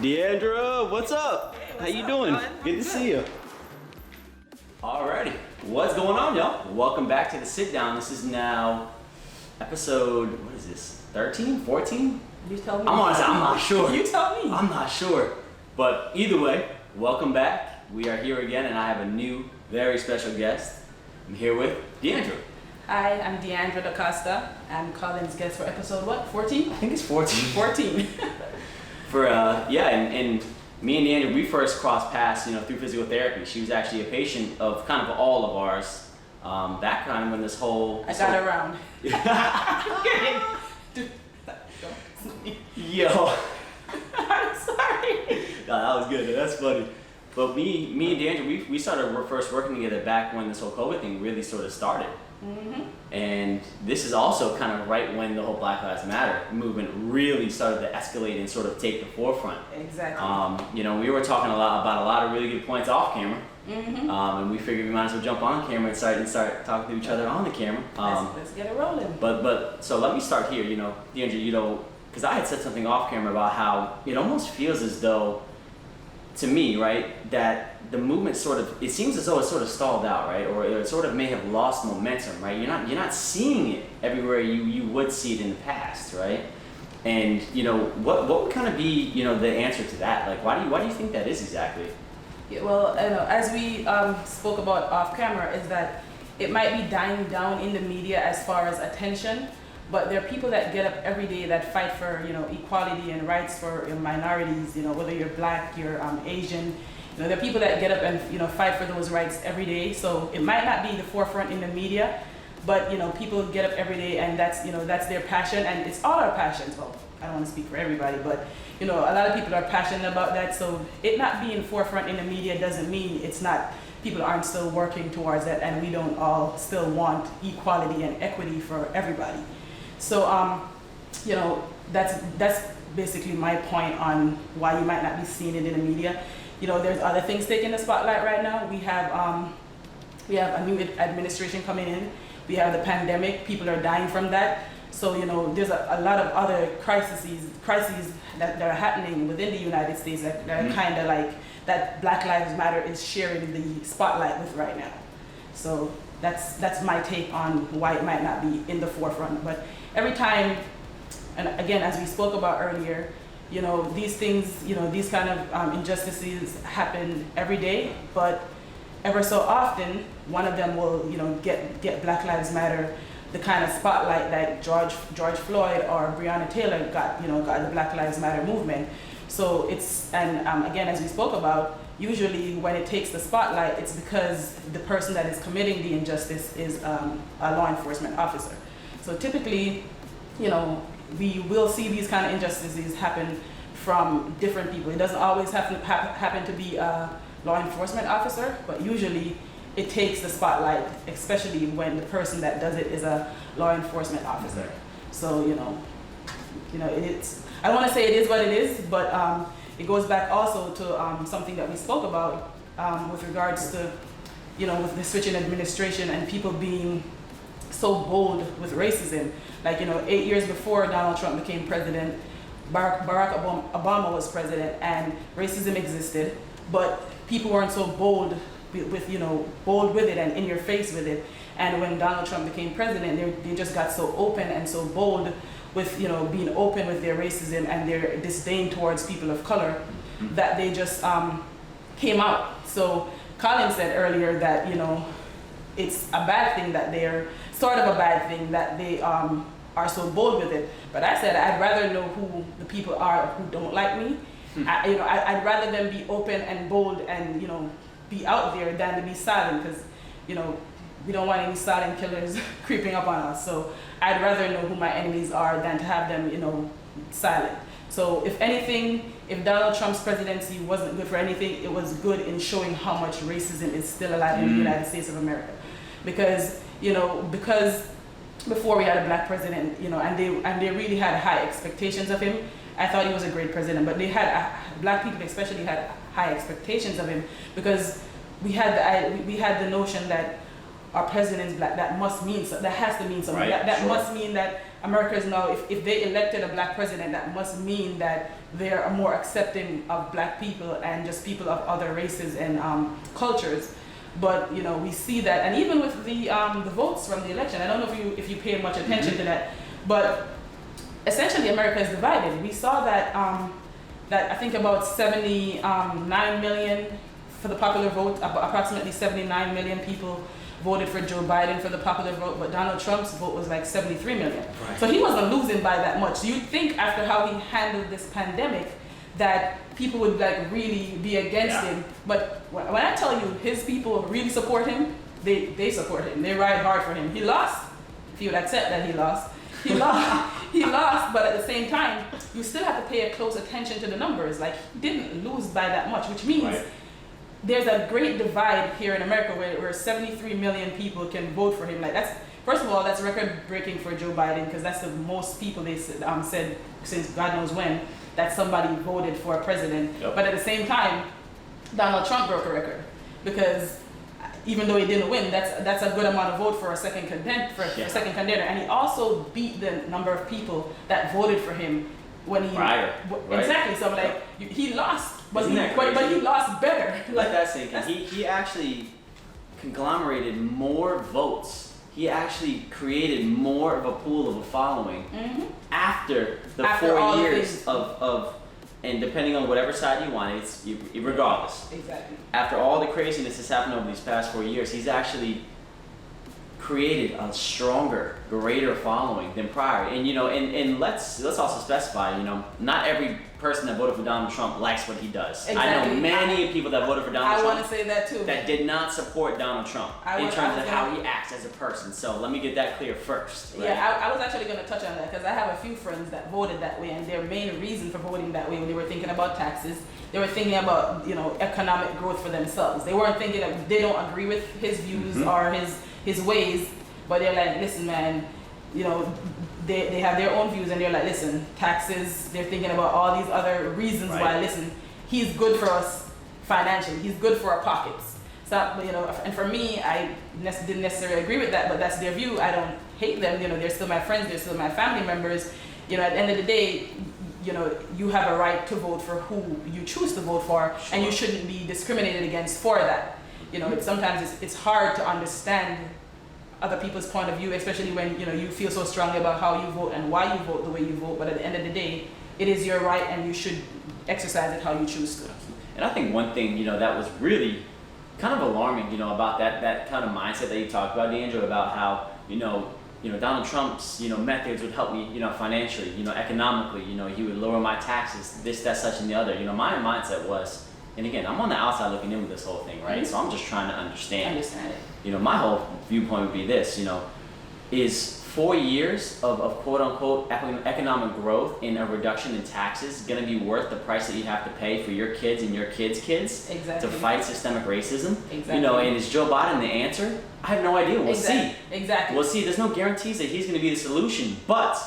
Deidre, what's up? Hey, How you doing? Good to see you. Alrighty, what's going on, y'all? Welcome back to the sit down. This is now episode, what is this, 13, 14? You tell me. I'm not sure. You tell me. I'm not sure. But either way, welcome back. We are here again, and I have a new, very special guest. I'm here with Deidre. Hi, I'm Deidre DaCosta. I'm Colin's guest for episode what? 14? I think it's 14. 14. And me and Deidre, we first crossed paths, through physical therapy. She was actually a patient of kind of all of ours back kind of when this whole... I got around. Yo. I'm sorry. No, that was good. That's funny. But me and Deidre, we started first working together back when this whole COVID thing really sort of started. Mm-hmm. And this is also kind of right when the whole Black Lives Matter movement really started to escalate and sort of take the forefront. Exactly. We were talking about a lot of really good points off camera. Mm-hmm. And we figured we might as well jump on camera and start talking to each other on the camera. Let's get it rolling. But so let me start here. Deidre, because I had said something off camera about how it almost feels as though, to me, right, that the movement it seems as though it's sort of stalled out, right, or it sort of may have lost momentum, right. You're not seeing it everywhere you would see it in the past, right. And what would kind of be the answer to that? Like, why do you think that is exactly? Yeah, well, as we spoke about off camera, is that it might be dying down in the media as far as attention. But there are people that get up every day that fight for, equality and rights for minorities, whether you're Black, you're Asian. There are people that get up and, fight for those rights every day. So it might not be the forefront in the media, but, people get up every day and that's their passion, and it's all our passions. Well, I don't want to speak for everybody, but, a lot of people are passionate about that. So it not being forefront in the media doesn't mean people aren't still working towards that, and we don't all still want equality and equity for everybody. So, that's basically my point on why you might not be seeing it in the media. There's other things taking the spotlight right now. We have a new administration coming in. We have the pandemic. People are dying from that. So, there's a lot of other crises that are happening within the United States that are kind of like that Black Lives Matter is sharing the spotlight with right now. So that's my take on why it might not be in the forefront. But every time, and again, as we spoke about earlier, these things, these kind of injustices happen every day, but ever so often, one of them will, get Black Lives Matter the kind of spotlight that George Floyd or Breonna Taylor got the Black Lives Matter movement. So again, as we spoke about, usually when it takes the spotlight, it's because the person that is committing the injustice is a law enforcement officer. So typically, we will see these kind of injustices happen from different people. It doesn't always happen to be a law enforcement officer, but usually it takes the spotlight, especially when the person that does it is a law enforcement officer. So, it's, I don't want to say it is what it is, but it goes back also to something that we spoke about with regards to, with the switching administration and people being so bold with racism. Like, 8 years before Donald Trump became president, Barack Obama was president, and racism existed, but people weren't so bold with it and in your face with it. And when Donald Trump became president, they just got so open and so bold with, being open with their racism and their disdain towards people of color, that they just came out. So Colin said earlier that, it's a bad thing that they're, sort of a bad thing that they are so bold with it. But I said I'd rather know who the people are who don't like me. I'd rather them be open and bold and, be out there than to be silent, because, we don't want any silent killers creeping up on us. So I'd rather know who my enemies are than to have them, silent. So if anything, if Donald Trump's presidency wasn't good for anything, it was good in showing how much racism is still alive in the United States of America. Because, because before we had a Black president, and they really had high expectations of him. I thought he was a great president, but they had, Black people especially had high expectations of him, because we had the notion that our president's black, that must mean something. That has to mean something. Right, That sure. must mean that America is now, if they elected a black president, that must mean that they're more accepting of black people and just people of other races and cultures. But you know, we see that, and even with the votes from the election, I don't know if you paid much attention to that, but essentially America is divided. We saw that that I think about 79 million for the popular vote, approximately 79 million people voted for Joe Biden for the popular vote, but Donald Trump's vote was like 73 million. Right. So he wasn't losing by that much. You'd think after how he handled this pandemic that people would like really be against him. But when I tell you his people really support him, they support him. They ride hard for him. He lost, if you would accept that he lost. He lost, he lost, but at the same time, you still have to pay a close attention to the numbers. Like, he didn't lose by that much, which means there's a great divide here in America where 73 million people can vote for him. Like, that's, first of all, that's record breaking for Joe Biden, because that's the most people they said since God knows when that somebody voted for a president. Yep. But at the same time, Donald Trump broke a record, because even though he didn't win, that's a good amount of vote for a second contender, and he also beat the number of people that voted for him when he exactly. So I'm like, he lost, but he lost better. Like that saying, he actually conglomerated more votes. He actually created more of a pool of a following after 4 years of, and depending on whatever side you want, it's regardless. Exactly. After all the craziness that's happened over these past 4 years, he's actually created a stronger, greater following than prior. And you know, and let's also specify, you know, not every person that voted for Donald Trump likes what he does. Exactly. I know many people that voted for Donald Trump. I want to say that too. That did not support Donald Trump in terms of how he acts as a person. So let me get that clear first. Right? Yeah, I was actually going to touch on that, because I have a few friends that voted that way, and their main reason for voting that way, when they were thinking about taxes, they were thinking about, you know, economic growth for themselves. They weren't thinking that they don't agree with his views or his ways, but they're like, listen, man, you know, they have their own views, and they're like, listen, taxes, they're thinking about all these other reasons why, listen, he's good for us financially, he's good for our pockets. So, you know, and for me, I didn't necessarily agree with that, but that's their view. I don't hate them, you know, they're still my friends, they're still my family members. You know, at the end of the day, you know, you have a right to vote for who you choose to vote for, and you shouldn't be discriminated against for that. You know, sometimes it's hard to understand other people's point of view, especially when, you know, you feel so strongly about how you vote and why you vote the way you vote. But at the end of the day, it is your right, and you should exercise it how you choose to. And I think one thing, you know, that was really kind of alarming, you know, about that kind of mindset that you talked about, Deidre, about how, you know, Donald Trump's, you know, methods would help me, you know, financially, you know, economically, you know, he would lower my taxes, this, that, such, and the other. You know, my mindset was, and again, I'm on the outside looking in with this whole thing, right? So I'm just trying to understand it. You know, my whole viewpoint would be this, you know, is 4 years of quote unquote economic growth and a reduction in taxes going to be worth the price that you have to pay for your kids and your kids' kids to fight systemic racism? Exactly. You know, and is Joe Biden the answer? I have no idea. We'll see. Exactly. We'll see. There's no guarantees that he's going to be the solution, but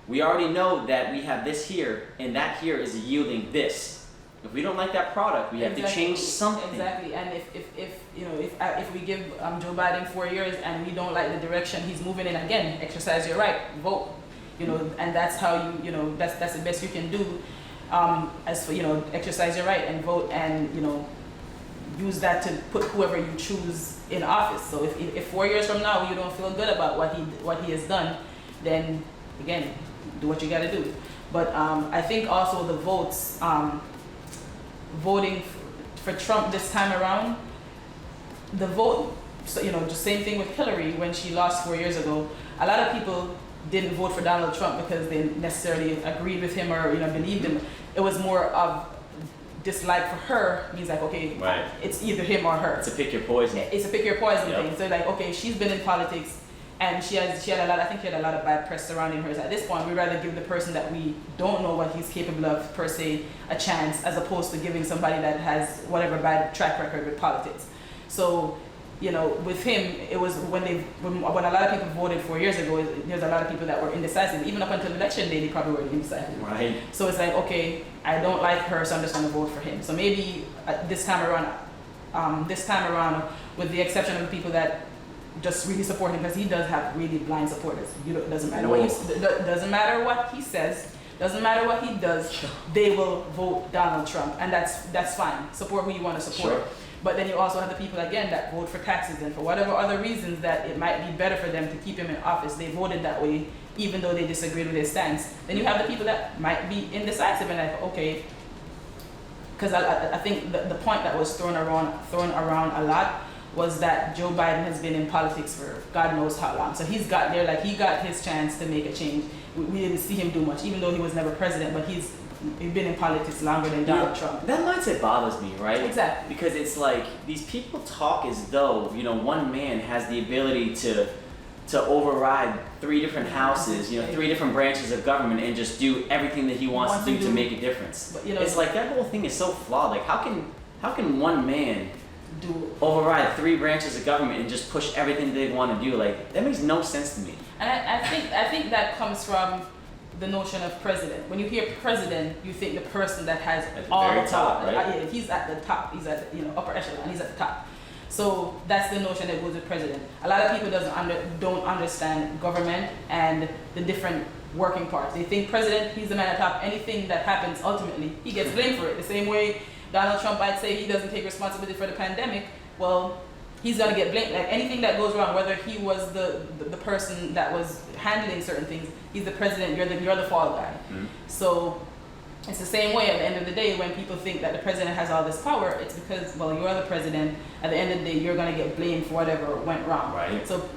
we already know that we have this here, and that here is yielding this. If we don't like that product, we have to change something. Exactly, and if we give Joe Biden 4 years and we don't like the direction he's moving in, again, exercise your right, vote. You know, and that's how you know that's the best you can do. As for, you know, exercise your right and vote, and, you know, use that to put whoever you choose in office. So if 4 years from now you don't feel good about what he has done, then again, do what you got to do. But I think also the votes. Voting for Trump this time around, the vote, so, you know, the same thing with Hillary when she lost 4 years ago. A lot of people didn't vote for Donald Trump because they necessarily agreed with him or, you know, believed him. It was more of dislike for her, means like, okay, it's either him or her. It's a pick your poison. It's a pick your poison thing. So like, okay, she's been in politics, and she had a lot. I think she had a lot of bad press surrounding her. So at this point, we'd rather give the person that we don't know what he's capable of per se a chance, as opposed to giving somebody that has whatever bad track record with politics. So, you know, with him, it was when a lot of people voted 4 years ago, there's a lot of people that were indecisive. Even up until election day, they probably were indecisive. Right. So it's like, okay, I don't like her, so I'm just going to vote for him. So maybe this time around, with the exception of the people that just really support him, because he does have really blind supporters. It doesn't matter what doesn't matter what he says, doesn't matter what he does, they will vote Donald Trump, and that's fine. Support who you want to support. Sure. But then you also have the people, again, that vote for taxes, and for whatever other reasons that it might be better for them to keep him in office, they voted that way, even though they disagreed with his stance. Then you have the people that might be indecisive and like, okay, because I think the point that was thrown around a lot was that Joe Biden has been in politics for God knows how long. So he's got there, like he got his chance to make a change. We didn't see him do much, even though he was never president, but he's been in politics longer than Donald Trump. That mindset bothers me, right? Exactly. Because it's like these people talk as though, one man has the ability to override 3 different houses, 3 different branches of government and just do everything that he wants to do to make a difference. But, it's like that whole thing is so flawed. Like how can one man override 3 branches of government and just push everything they want to do? Like that makes no sense to me. And I think that comes from the notion of president. When you hear president, you think the person that has all the power. Right? Yeah, he's at the top. He's at upper echelon. He's at the top. So that's the notion that goes with president. A lot of people don't understand government and the different working parts. They think president, he's the man at top. Anything that happens, ultimately, he gets blamed for it. The same way Donald Trump might say he doesn't take responsibility for the pandemic. Well, he's gonna get blamed. Like anything that goes wrong, whether he was the person that was handling certain things, he's the president. You're the fall guy. Mm-hmm. So it's the same way. At the end of the day, when people think that the president has all this power, it's because you're the president. At the end of the day, you're gonna get blamed for whatever went wrong. Right. So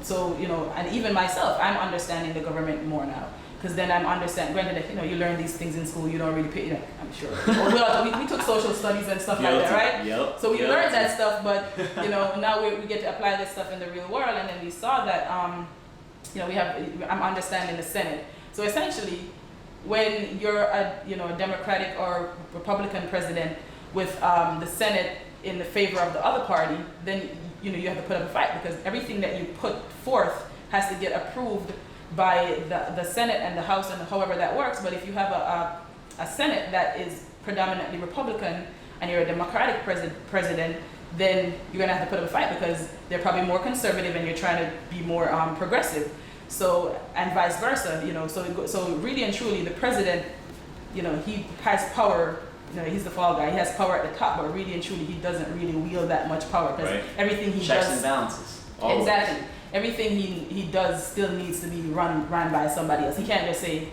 and even myself, I'm understanding the government more now. Because then I'm understanding, granted that you learn these things in school, you don't really pay, I'm sure. we took social studies and stuff like that, right? Yep. So we learned that stuff, but now we get to apply this stuff in the real world, and then we saw that I'm understanding the Senate. So essentially, when you're a Democratic or Republican president with the Senate in the favor of the other party, then you have to put up a fight, because everything that you put forth has to get approved by the Senate and the House and however that works. But if you have a Senate that is predominantly Republican and you're a Democratic president, then you're gonna have to put up a fight, because they're probably more conservative and you're trying to be more progressive. So, and vice versa, so really and truly the president, he has power. He's the fall guy. He has power at the top, but really and truly he doesn't really wield that much power, because everything he checks does, and balances. Always. Exactly. Everything he does still needs to be run by somebody else. He can't just say,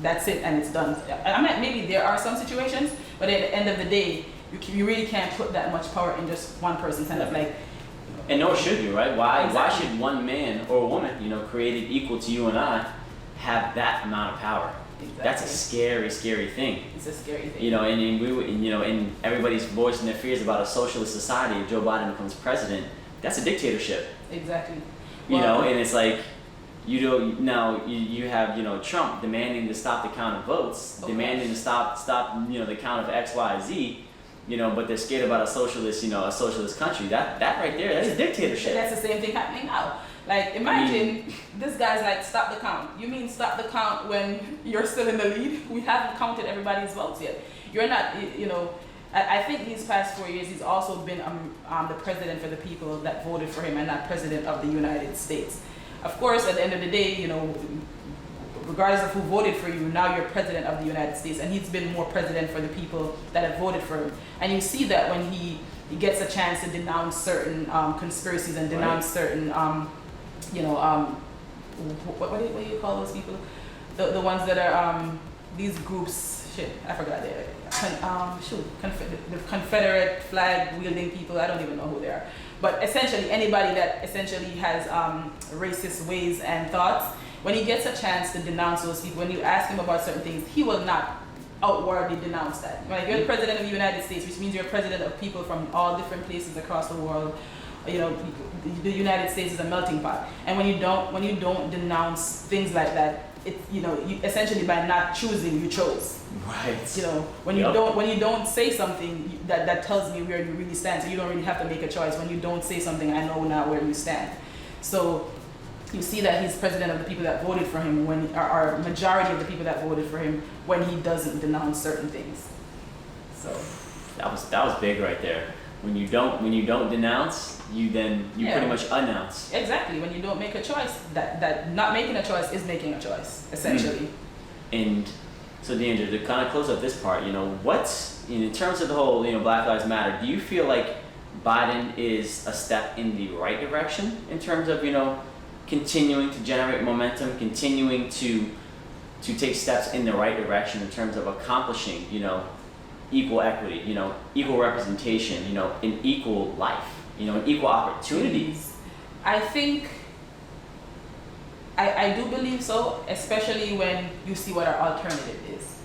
that's it and it's done. I mean, maybe there are some situations, but at the end of the day, you really can't put that much power in just one person's hand. Like, and nor should you, right? Why Exactly. should one man or a woman, created equal to you and I, have that amount of power? Exactly. That's a scary, scary thing. It's a scary thing. And everybody's voicing their fears about a socialist society. If Joe Biden becomes president, that's a dictatorship. Exactly. And it's like, you have Trump demanding to stop the count of votes, demanding to stop the count of X, Y, Z, but they're scared about a socialist country. That right there, that's a dictatorship. That's the same thing happening now. Like, imagine this guy's like, stop the count. You mean stop the count when you're still in the lead? We haven't counted everybody's votes yet. You're not, I think these past 4 years, he's also been the president for the people that voted for him, and not president of the United States. Of course, at the end of the day, regardless of who voted for you, now you're president of the United States, and he's been more president for the people that have voted for him. And you see that when he gets a chance to denounce certain conspiracies and denounce certain, what do you call those people? The ones that are these groups. Shit, I forgot their the Confederate flag wielding people. I don't even know who they are. But essentially, anybody that essentially has racist ways and thoughts, when he gets a chance to denounce those people, when you ask him about certain things, he will not outwardly denounce that. Like, you're the president of the United States, which means you're president of people from all different places across the world. The United States is a melting pot, and when you don't denounce things like that, it's you essentially, by not choosing, you chose. Right. When you don't say something, that tells me where you really stand. So you don't really have to make a choice. When you don't say something, I know now where you stand. So you see that he's president of the people that voted for him, or majority of the people that voted for him, when he doesn't denounce certain things. So that was big right there. when you don't denounce, you pretty much announce. Exactly. When you don't make a choice, that not making a choice is making a choice, essentially. And so, Deidre, to kind of close up this part, what's in terms of the whole, Black Lives Matter, do you feel like Biden is a step in the right direction in terms of, continuing to generate momentum, continuing to take steps in the right direction in terms of accomplishing, equal equity, equal representation, an equal life, an equal opportunities? I think I do believe so, especially when you see what our alternative is.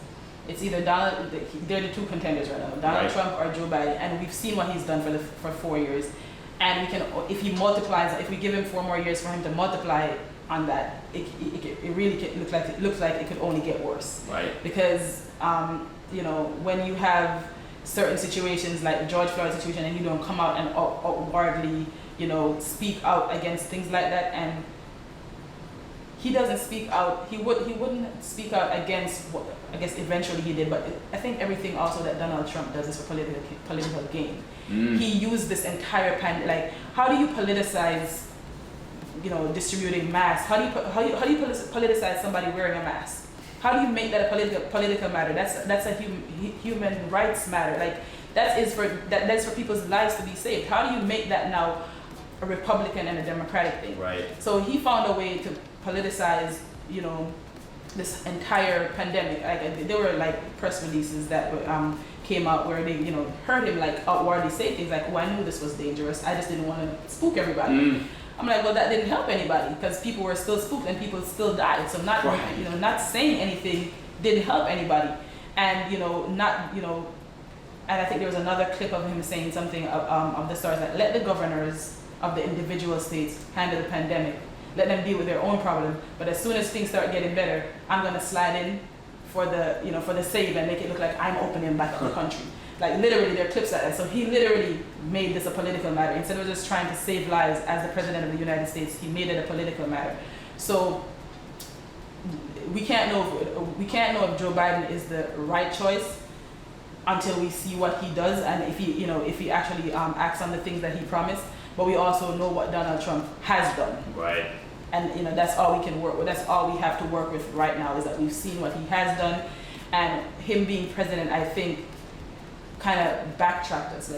It's either they're the two contenders right now, Donald Trump or Joe Biden, and we've seen what he's done for 4 years. And we can, if he multiplies, if we give him 4 more years for him to multiply on that, it really looks like it could only get worse. Right. Because when you have certain situations like the George Floyd situation, and you don't come out and outwardly, speak out against things like that, and he doesn't speak out. He wouldn't speak out against what I guess eventually he did. But I think everything also that Donald Trump does is for political gain. He used this entire pandemic. How do you politicize, distributing masks? How do you politicize somebody wearing a mask? How do you make that a political matter? That's a human rights matter. That's for people's lives to be saved. How do you make that now a Republican and a Democratic thing? Right. So he found a way to politicize, this entire pandemic. There were press releases that came out where they, heard him outwardly say things like, "Oh, I knew this was dangerous. I just didn't want to spook everybody." I'm like, well, that didn't help anybody because people were still spooked and people still died. So not saying anything didn't help anybody, and and I think there was another clip of him saying something of the stars that let the governors of the individual states handle the pandemic. Let them deal with their own problem. But as soon as things start getting better, I'm gonna slide in for the save and make it look like I'm opening back up the country. Literally, there are clips like that. So he literally made this a political matter. Instead of just trying to save lives as the president of the United States, he made it a political matter. So we can't know if Joe Biden is the right choice until we see what he does and if he actually acts on the things that he promised. But we also know what Donald Trump has done. Right. And that's all we can work with. That's all we have to work with right now is that we've seen what he has done, and him being president, I think, kind of backtracked us.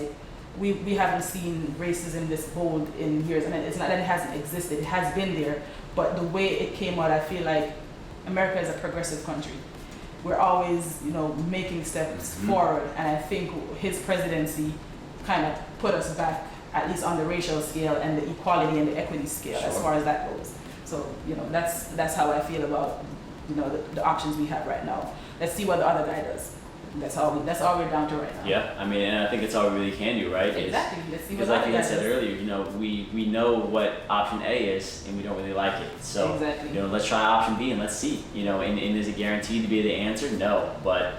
We haven't seen racism this bold in years, and it's not that it hasn't existed. It has been there, but the way it came out, I feel like America is a progressive country. We're always, making steps forward, and I think his presidency kind of put us back, at least on the racial scale and the equality and the equity scale, as far as that goes. So, that's how I feel about, the options we have right now. Let's see what the other guy does. That's all we're down to right now. Yeah, and I think it's all we really can do, right? Exactly. Let's see what because like you said earlier, we know what option A is, and we don't really like it. So, exactly. Let's try option B and let's see. And is it guaranteed to be the answer? No, but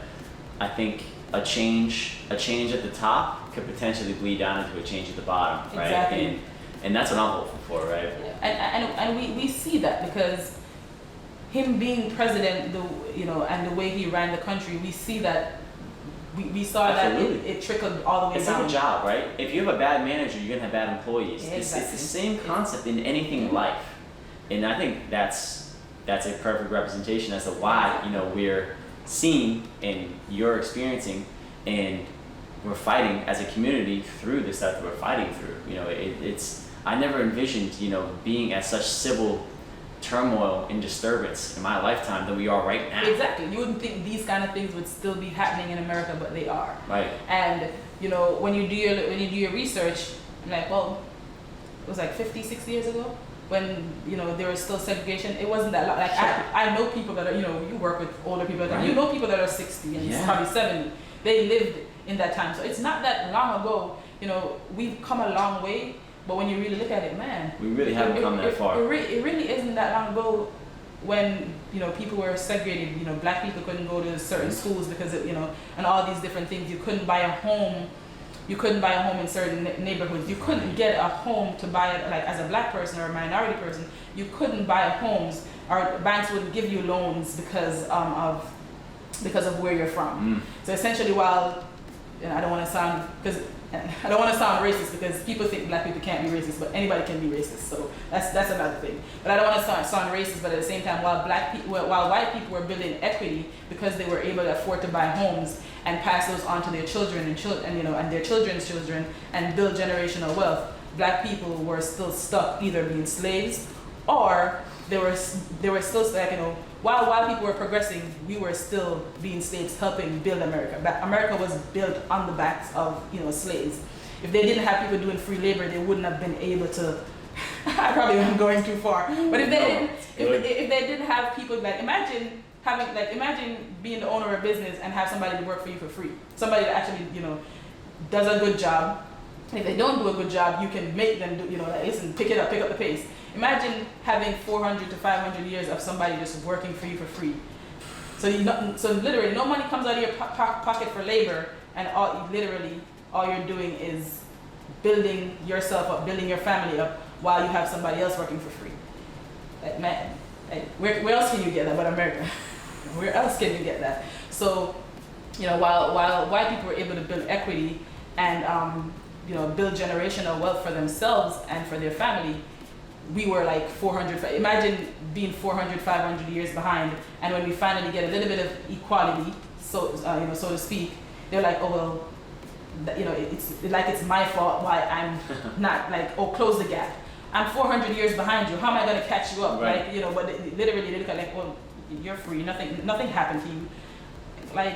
I think a change at the top could potentially bleed down into a change at the bottom, right? Exactly. And that's what I'm hoping for, right? Yeah. And we see that because him being president, and the way he ran the country, we see that. We saw Absolutely. that it trickled all the way it's down. It's like a job, right? If you have a bad manager, you're gonna have bad employees. Yeah, It's the same concept in anything in life, and I think that's a perfect representation as to why we're seeing and you're experiencing, and we're fighting as a community through the stuff that we're fighting through. I never envisioned being at such civil turmoil and disturbance in my lifetime than we are right now. Exactly. You wouldn't think these kind of things would still be happening in America, but they are. Right. And when you do your research, I'm like, well, it was 50, 60 years ago when there was still segregation. It wasn't that long. I know people that are you work with older people. Right. You know people that are 60 and probably 70. They lived in that time, so it's not that long ago. We've come a long way. But when you really look at it, man, we really haven't come that far. It really isn't that long ago when people were segregated. Black people couldn't go to certain schools because and all these different things. You couldn't buy a home. You couldn't buy a home in certain neighborhoods. You couldn't get a home to buy it as a black person or a minority person. You couldn't buy homes, or banks wouldn't give you loans because of where you're from. So essentially, while and I don't want to sound racist because people think black people can't be racist, but anybody can be racist. So that's another thing. But I don't want to sound racist. But at the same time, while white people were building equity because they were able to afford to buy homes and pass those on to their children and their children's children and build generational wealth, black people were still stuck either being slaves or they were still like, while people were progressing, we were still being slaves, helping build America. But America was built on the backs of slaves. If they didn't have people doing free labor, they wouldn't have been able to. I probably am going too far. But if they didn't have people, like imagine being the owner of a business and have somebody to work for you for free. Somebody that actually does a good job. If they don't do a good job, you can make them do, like, listen, pick up the pace. Imagine having 400 to 500 years of somebody just working for you for free. So literally, no money comes out of your pocket for labor, and all you're doing is building yourself up, building your family up, while you have somebody else working for free. Like, man, where else can you get that but America? Where else can you get that? So, while white people were able to build equity and build generational wealth for themselves and for their family, we were like 400, imagine being 400, 500 years behind, and when we finally get a little bit of equality, so to speak, they're like, oh well, it's my fault why I'm not, like, oh, close the gap. I'm 400 years behind you, how am I going to catch you up? Right. Like, but literally they look at like, well, you're free, nothing happened to you. Like,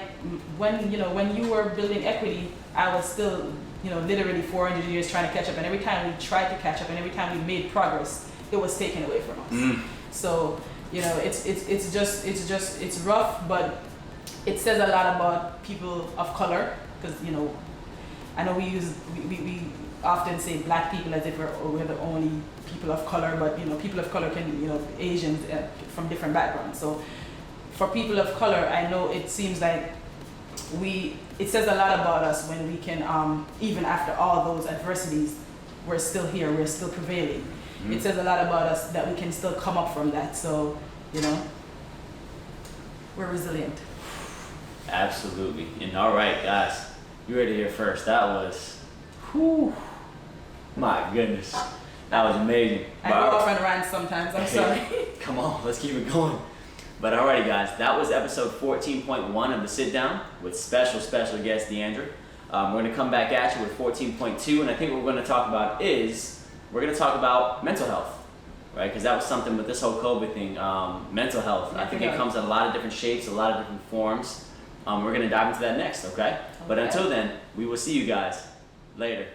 when you were building equity, I was still literally 400 years trying to catch up, and every time we tried to catch up and every time we made progress, it was taken away from us. So it's rough, but it says a lot about people of color, because I know we often say black people as if we're the only people of color, but people of color can Asians from different backgrounds. So for people of color, I know it seems like it says a lot about us when we can, even after all those adversities, we're still here, we're still prevailing. It says a lot about us that we can still come up from that. So, we're resilient. Absolutely. And all right, guys, you heard it here first. That was, my goodness, that was amazing. I go off and rant sometimes, I'm sorry. Come on, let's keep it going. But alrighty, guys, that was episode 14.1 of the Sit Down with special guest Deidre. We're going to come back at you with 14.2, and I think what we're going to talk about is mental health, right? Because that was something with this whole COVID thing, mental health. I think it comes in a lot of different shapes, a lot of different forms. We're going to dive into that next, okay? But until then, we will see you guys later.